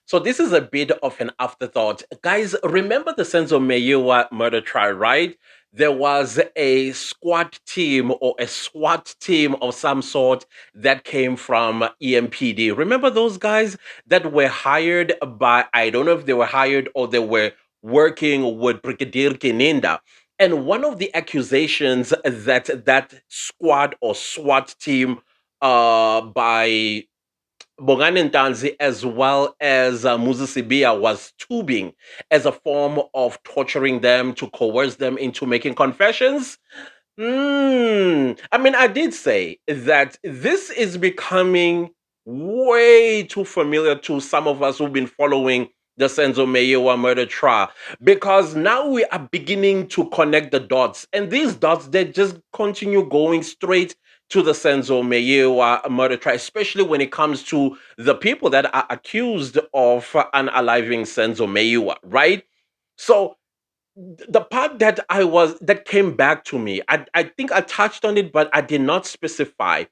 So this is a bit of an afterthought. Guys, remember the Senzo Meyiwa murder trial, right? There was a squad team or a SWAT team of some sort that came from EMPD. Remember those guys that were hired by, I don't know if they were hired or they were working with Brigadier Kininda. And one of the accusations that that squad or SWAT team by Bongani Ntanzi as well as Muzi Sibiya was tubing as a form of torturing them to coerce them into making confessions. I mean, I did say that this is becoming way too familiar to some of us who've been following the Senzo Meyiwa murder trial because now we are beginning to connect the dots, and these dots they just continue going straight to the Senzo Meyiwa murder trial, especially when it comes to the people that are accused of unaliving Senzo Meyiwa, right? So the part that came back to me, I think I touched on it, but I did not specify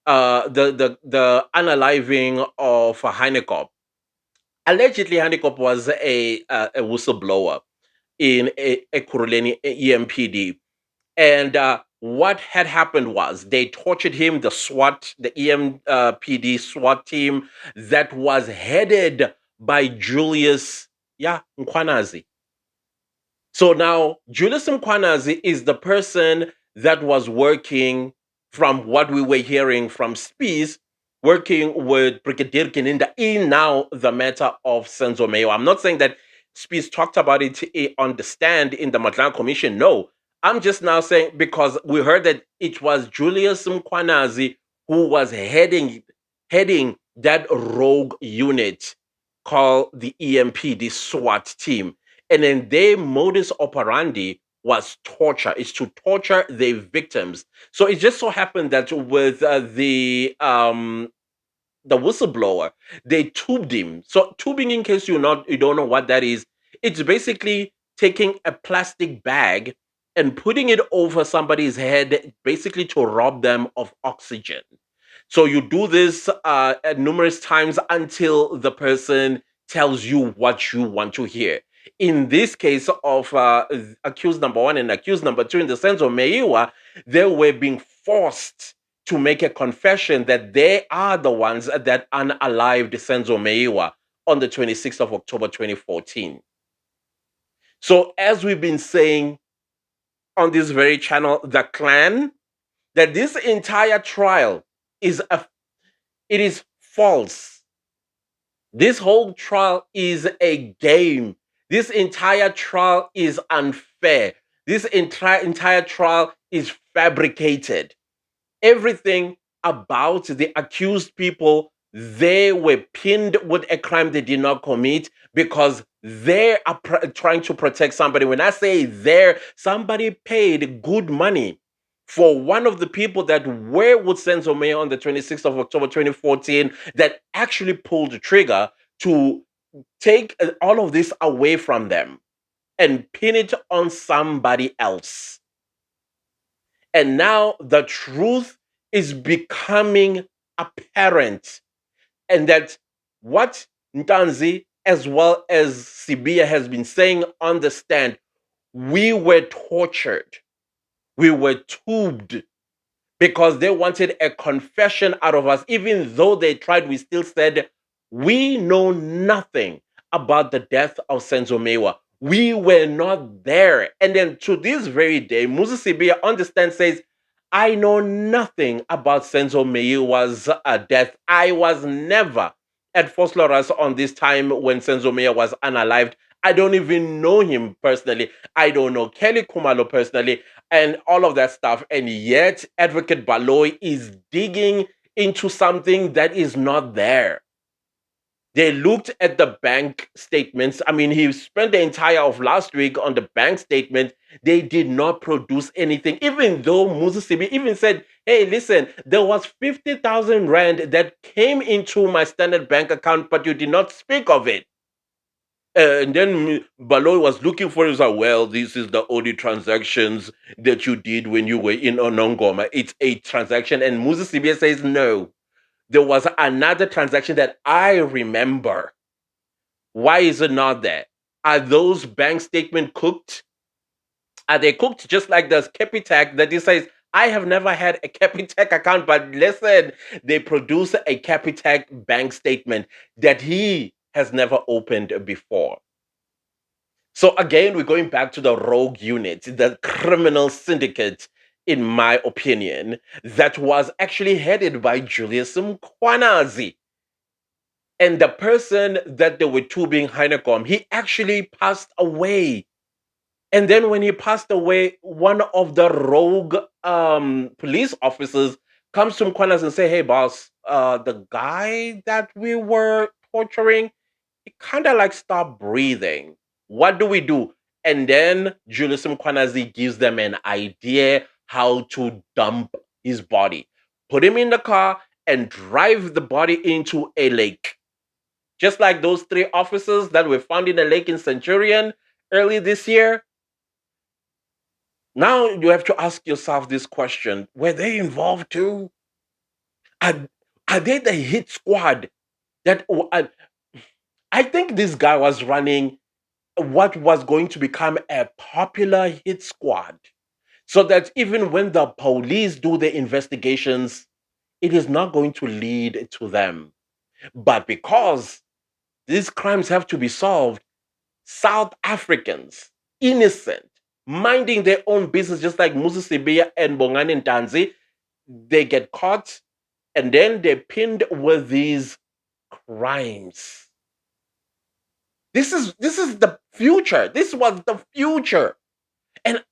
the unaliving of Heinekop. Allegedly, Heinekop was a whistleblower in a Kuruleni EMPD, and what had happened was they tortured him. The EMPD SWAT team that was headed by Julius, yeah, Nkwanazi. So now Julius Mkwanazi is the person that was working, from what we were hearing from Spies, working with Brigadier Kininda in now the matter of Senzo Mayo. I'm not saying that Spies talked about it on the stand in the Matlan Commission. No, I'm just now saying because we heard that it was Julius Mkwanazi who was heading that rogue unit called the EMP, the SWAT team, and then their modus operandi was torture, is to torture their victims. So it just so happened that with the whistleblower, they tubed him. So tubing, in case you don't know what that is, it's basically taking a plastic bag and putting it over somebody's head, basically to rob them of oxygen. So you do this numerous times until the person tells you what you want to hear. In this case of accused number one and accused number two, in the sense of Meiwa, they were being forced to make a confession that they are the ones that unalived Senzo Meiwa on the 26th of October 2014. So, as we've been saying on this very channel, The Clan, that this entire trial is it is false. This whole trial is a game. This entire trial is unfair. This entire trial is fabricated. Everything about the accused people, they were pinned with a crime they did not commit because they are trying to protect somebody. When I say there, somebody paid good money for one of the people that were with Senzo Mayo on the 26th of October 2014 that actually pulled the trigger to take all of this away from them and pin it on somebody else. And now the truth is becoming apparent, and that what Ntanzi as well as Sibiya has been saying on the stand, we were tortured, we were tubed because they wanted a confession out of us. Even though they tried, we still said, we know nothing about the death of Senzo Mewa. We were not there. And then to this very day, Muzi Sibiya on the stand says, I know nothing about Senzo Meyiwa's death. I was never at Fort Lawrence on this time when Senzo Meyiwa was unalived. I don't even know him personally. I don't know Kelly Kumalo personally and all of that stuff. And yet, Advocate Baloy is digging into something that is not there. They looked at the bank statements. I mean, he spent the entire of last week on the bank statement. They did not produce anything, even though Muzi Sibi even said, hey, listen, there was 50,000 Rand that came into my standard bank account, but you did not speak of it. And then Baloy was looking for it. He was like, well, this is the only transactions that you did when you were in Onongoma. It's a transaction. And Muzi Sibiya says, no, there was another transaction that I remember Why is it not there? Are those bank statements cooked? Are they cooked just like the Capitec that he says, I have never had a Capitec account, but listen, they produce a Capitec bank statement that he has never opened before. So again, we're going back to the rogue unit, the criminal syndicate, in my opinion, that was actually headed by Julius Mkwanazi. And the person that they were tubing Heinecom, he actually passed away. And then when he passed away, one of the rogue police officers comes to Mkwanazi and say, hey boss, the guy that we were torturing, he kind of like stopped breathing. What do we do? And then Julius Mkwanazi gives them an idea how to dump his body. Put him in the car and drive the body into a lake. Just like those three officers that were found in a lake in Centurion early this year. Now you have to ask yourself this question: were they involved too? Are, are they the hit squad that I think this guy was running what was going to become a popular hit squad. So that even when the police do the investigations, it is not going to lead to them. But because these crimes have to be solved, South Africans, innocent, minding their own business, just like Muzi Sibiya and Bongani Ntanzi, they get caught and then they're pinned with these crimes. This is the future. This was the future. And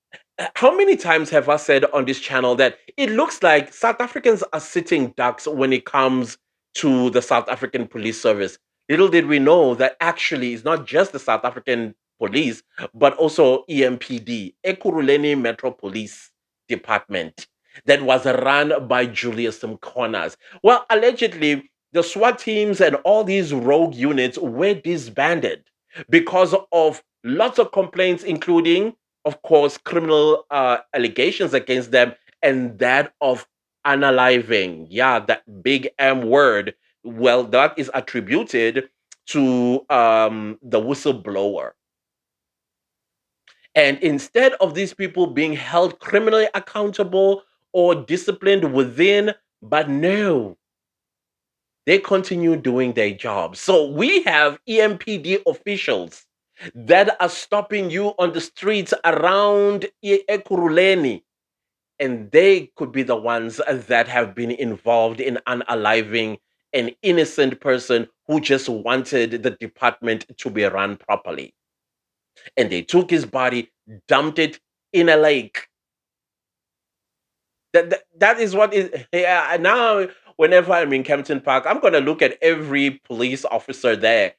how many times have I said on this channel that it looks like South Africans are sitting ducks when it comes to the South African police service? Little did we know that actually it's not just the South African police, but also EMPD, Ekurhuleni Metro Police Department, that was run by Julius Mkonas. Well, allegedly, the SWAT teams and all these rogue units were disbanded because of lots of complaints, including of course, criminal allegations against them, and that of unaliving. Yeah, that big M word. Well, that is attributed to the whistleblower. And instead of these people being held criminally accountable or disciplined within, but no, they continue doing their job. So we have EMPD officials that are stopping you on the streets around Ekurhuleni, and they could be the ones that have been involved in unaliving an innocent person who just wanted the department to be run properly. And they took his body, dumped it in a lake. That is what is, yeah. Now whenever I'm in Kempton Park, I'm gonna look at every police officer there.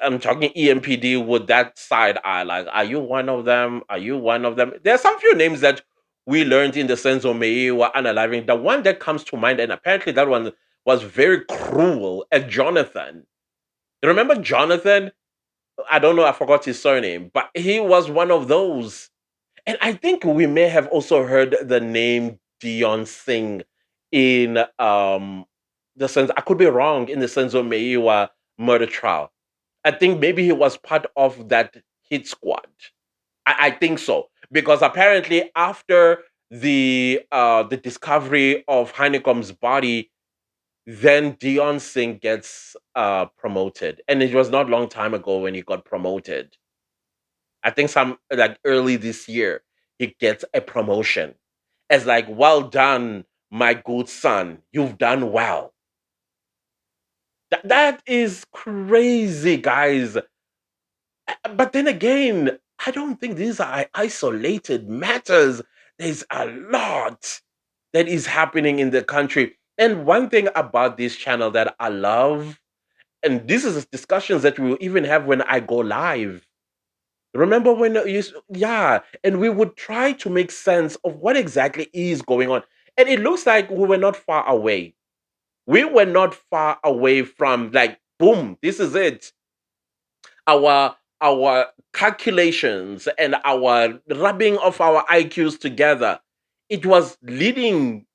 I'm talking EMPD with that side eye. Like, are you one of them? Are you one of them? There's some few names that we learned in the sense of Mei were unaliving. The one that comes to mind, and apparently that one was very cruel, at Jonathan. Remember Jonathan? I don't know, I forgot his surname, but he was one of those. And I think we may have also heard the name Dion Singh in the sense, I could be wrong, in the sense of Meiwa murder trial. I think maybe he was part of that hit squad. I think so. Because apparently after the discovery of Heinekom's body, then Dion Singh gets promoted. And it was not long time ago when he got promoted. I think some like early this year, he gets a promotion. It's like, well done, my good son. You've done well. That is crazy, guys. But then again, I don't think these are isolated matters. There's a lot that is happening in the country. And one thing about this channel that I love, and this is discussions that we will even have when I go live. Remember when yeah, and we would try to make sense of what exactly is going on. And it looks like we were not far away. We were not far away from like, boom, this is it. Our calculations and our rubbing of our IQs together, it was leading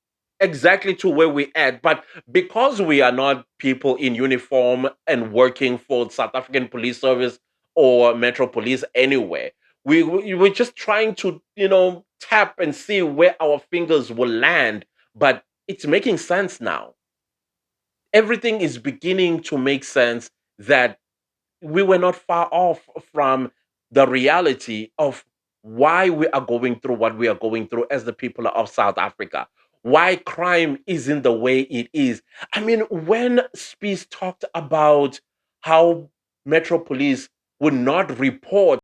exactly to where we at. But because we are not people in uniform and working for South African Police Service or Metro Police anywhere, we're just trying to tap and see where our fingers will land. But it's making sense now. Everything is beginning to make sense that we were not far off from the reality of why we are going through what we are going through as the people of South Africa. Why crime isn't the way it is. I mean, when Spies talked about how Metro Police would not report